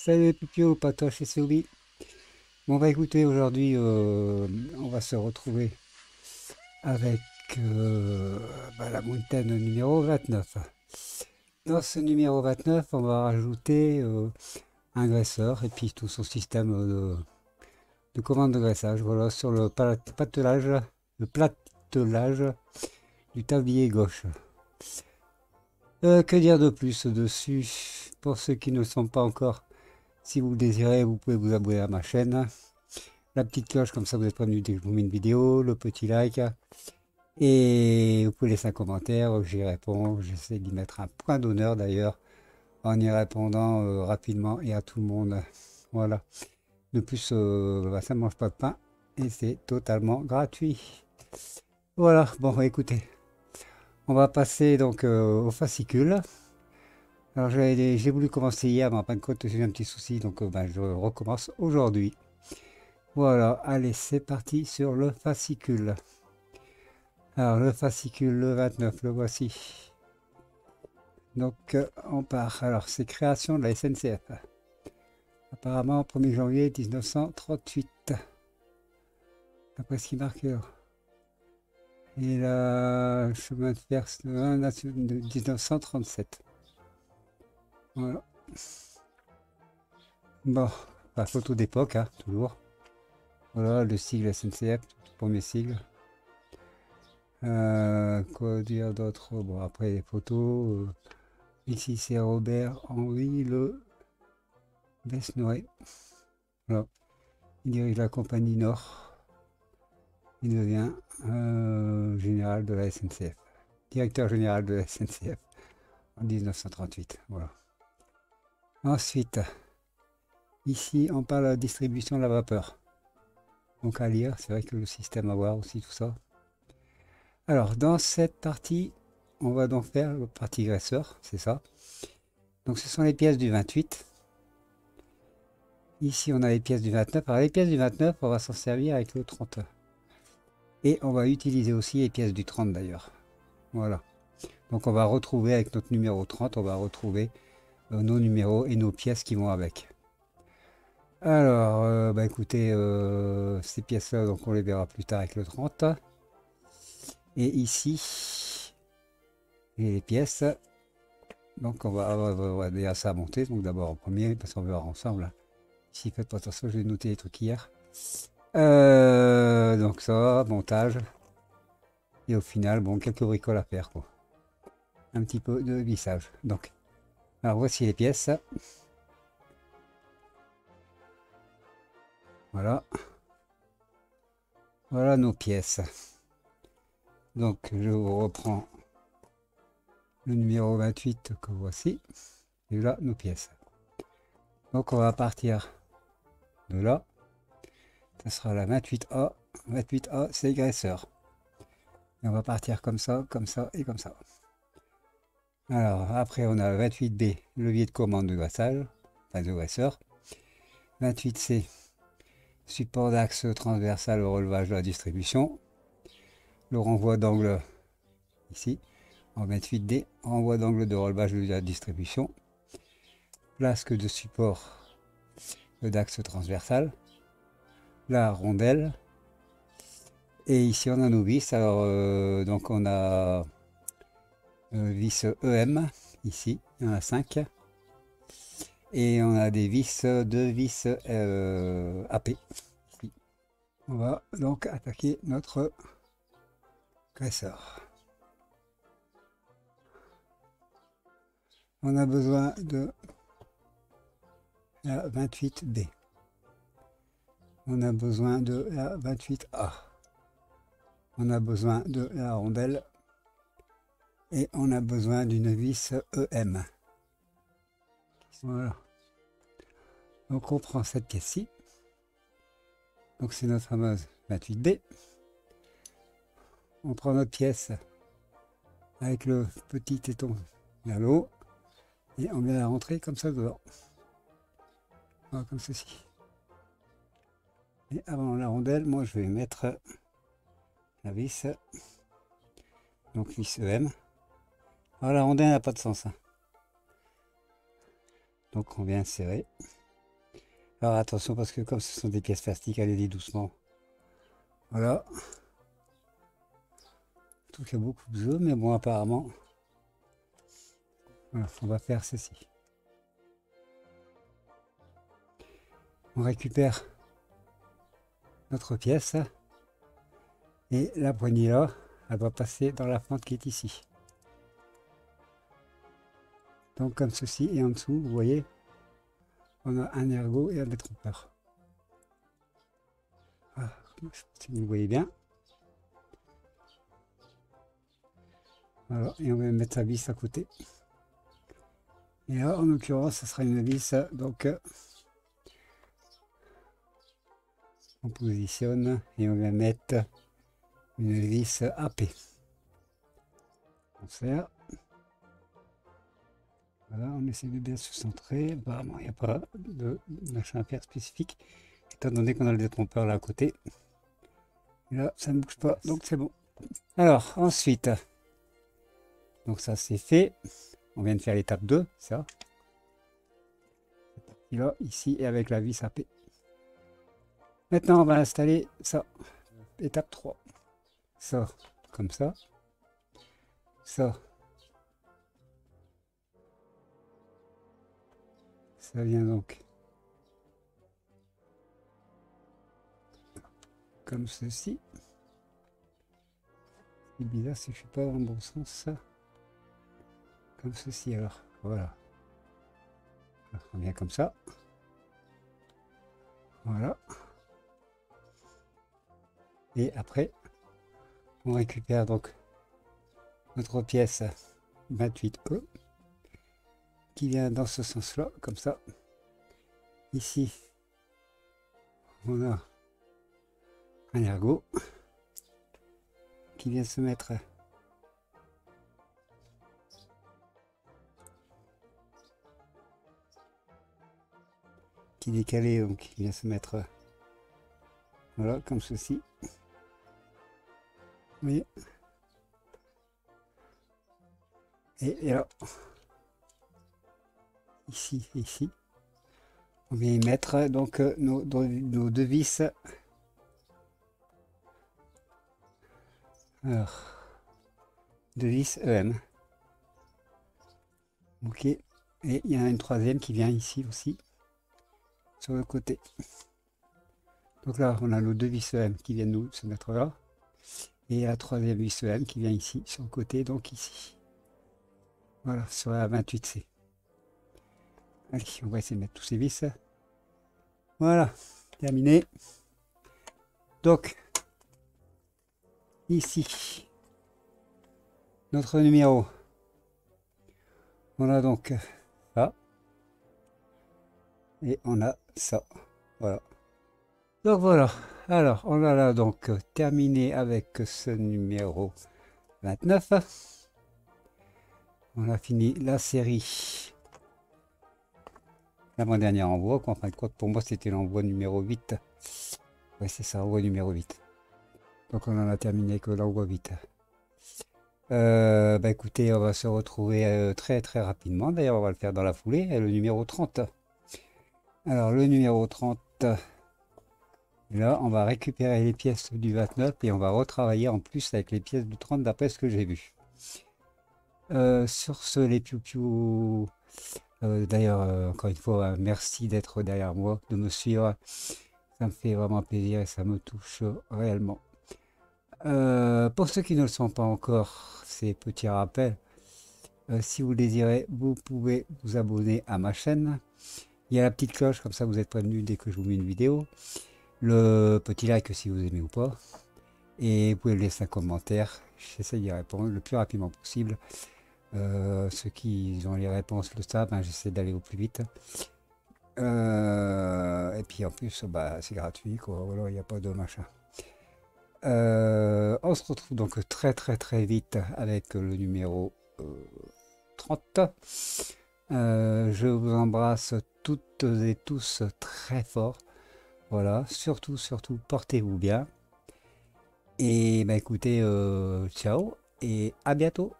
Salut les pupilles, Patoche et Soubi. Bon bah écoutez, aujourd'hui on va se retrouver avec la Mountain numéro 29. Dans ce numéro 29, on va rajouter un graisseur et puis tout son système de commande de graissage. Voilà, sur le platelage du tablier gauche. Que dire de plus dessus? Pour ceux qui ne le sont pas encore, si vous le désirez, vous pouvez vous abonner à ma chaîne. La petite cloche, comme ça vous êtes prévenu dès que je vous mets une vidéo, le petit like, et vous pouvez laisser un commentaire, j'y réponds, j'essaie d'y mettre un point d'honneur d'ailleurs, en y répondant rapidement et à tout le monde. Voilà. De plus, ça ne mange pas de pain, et c'est totalement gratuit. Voilà, bon écoutez, on va passer donc au fascicule. Alors j'ai voulu commencer hier, mais en fin de compte j'ai eu un petit souci, donc je recommence aujourd'hui. Voilà, allez, c'est parti sur le fascicule. Alors, le fascicule, le 29, le voici. Donc, on part. Alors, c'est création de la SNCF. Apparemment, 1er janvier 1938. Après ce qui marque. Et le chemin de fer de 1937. Voilà. Bon, la photo d'époque, hein, toujours. Voilà, le sigle SNCF, tout premier sigle. Quoi dire d'autre? Bon, après les photos. Ici, c'est Robert-Henri Le Besnoy. Voilà. Il dirige la compagnie Nord. Il devient général de la SNCF. Directeur général de la SNCF en 1938. Voilà. Ensuite, ici, on parle de la distribution de la vapeur. Donc à lire, c'est vrai que le système à voir aussi, tout ça. Alors, dans cette partie, on va donc faire la partie graisseur, c'est ça. Donc ce sont les pièces du 28. Ici, on a les pièces du 29. Alors les pièces du 29, on va s'en servir avec le 30. Et on va utiliser aussi les pièces du 30 d'ailleurs. Voilà. Donc on va retrouver avec notre numéro 30, on va retrouver nos numéros et nos pièces qui vont avec. Alors, écoutez, ces pièces-là, donc on les verra plus tard avec le 30. Et ici, les pièces. Donc on va déjà ça monter. Donc d'abord en premier, parce qu'on va voir ensemble. Ici, faites pas attention, j'ai noté les trucs hier. Donc ça, montage. Et au final, bon, quelques bricoles à faire, quoi. Un petit peu de vissage. Donc, alors voici les pièces. Voilà. Voilà nos pièces. Donc, je vous reprends le numéro 28 que voici. Et là, nos pièces. Donc, on va partir de là. Ça sera la 28A. 28A, c'est graisseur. Et on va partir comme ça et comme ça. Alors, après, on a 28B, levier de commande de graissage, enfin de graisseur. 28C, support d'axe transversal au relevage de la distribution. Le renvoi d'angle ici. En 28D, renvoi d'angle de relevage de la distribution. Flasque de support d'axe transversal. La rondelle. Et ici, on a nos vis. Alors, donc, on a vis EM, ici, il y en a 5. Et on a des vis, 2 vis AP. Ici. On va donc attaquer notre graisseur. On a besoin de la 28B. On a besoin de la 28A. On a besoin de la rondelle. Et on a besoin d'une vis EM. Voilà. Donc on prend cette pièce-ci. Donc c'est notre fameuse 28B. On prend notre pièce avec le petit téton vers le haut. Et on vient la rentrer comme ça dedans. Voilà, comme ceci. Et avant la rondelle, moi je vais mettre la vis. Donc vis EM. Alors la rondelle n'a pas de sens. Hein. Donc on vient serrer. Alors attention parce que comme ce sont des pièces plastiques, allez-y doucement. Voilà. Je trouve qu'il y a beaucoup de jeux, mais bon apparemment. Voilà, on va faire ceci. On récupère notre pièce et la poignée là, elle va passer dans la fente qui est ici. Donc comme ceci, et en dessous, vous voyez, on a un ergot et un détrompeur. Voilà, je sais pas si vous le voyez bien. Voilà, et on va mettre sa vis à côté. Et là, en l'occurrence, ce sera une vis, donc on positionne et on va mettre une vis AP. On serre. Voilà, on essaie de bien se centrer. Apparemment, il n'y a pas de machin à faire spécifique, étant donné qu'on a le détrompeur là à côté. Et là, ça ne bouge pas, donc c'est bon. Alors, ensuite, donc ça c'est fait. On vient de faire l'étape 2, ça. Et là, ici, et avec la vis AP. Maintenant, on va installer ça. Étape 3. Ça, comme ça. Ça. Ça vient donc comme ceci. C'est bizarre si je suis pas dans le bon sens, ça. Comme ceci, alors. Voilà. Alors, on vient comme ça. Voilà. Et après, on récupère donc notre pièce 28E qui vient dans ce sens-là, comme ça. Ici, on a un ergot qui vient se mettre qui est décalé, donc il vient se mettre voilà, comme ceci. Vous voyez. Et là, ici et ici, on vient y mettre donc nos deux vis. Alors, deux vis EM. Ok. Et il y en a une troisième qui vient ici aussi, sur le côté. Donc là, on a nos deux vis EM qui viennent nous se mettre là. Et la troisième vis EM qui vient ici, sur le côté, donc ici. Voilà, sur la 28C. Allez, on va essayer de mettre tous ces vis. Voilà, terminé. Donc, ici, notre numéro. On a donc ça. Et on a ça. Voilà. Donc voilà. Alors, on a là donc terminé avec ce numéro 29. On a fini la série. L'avant-dernière envoi, en fin de compte, pour moi, c'était l'envoi numéro 8. Ouais, c'est ça, envoi numéro 8. Donc on en a terminé que l'envoi 8. Bah écoutez, on va se retrouver très très rapidement. D'ailleurs, on va le faire dans la foulée, le numéro 30. Alors, le numéro 30, là, on va récupérer les pièces du 29 et on va retravailler en plus avec les pièces du 30 d'après ce que j'ai vu. Sur ce, les piou-piou, d'ailleurs, encore une fois, merci d'être derrière moi, de me suivre. Ça me fait vraiment plaisir et ça me touche réellement. Pour ceux qui ne le sont pas encore, ces petits rappels, si vous le désirez, vous pouvez vous abonner à ma chaîne. Il y a la petite cloche, comme ça vous êtes prévenu dès que je vous mets une vidéo. Le petit like si vous aimez ou pas. Et vous pouvez laisser un commentaire. J'essaie d'y répondre le plus rapidement possible. Ceux qui ont les réponses le savent, hein, j'essaie d'aller au plus vite. Et puis en plus, bah, c'est gratuit, quoi. Voilà, il n'y a pas de machin. On se retrouve donc très très très vite avec le numéro 30. Je vous embrasse toutes et tous très fort. Voilà, surtout, portez-vous bien. Et bah écoutez, ciao et à bientôt.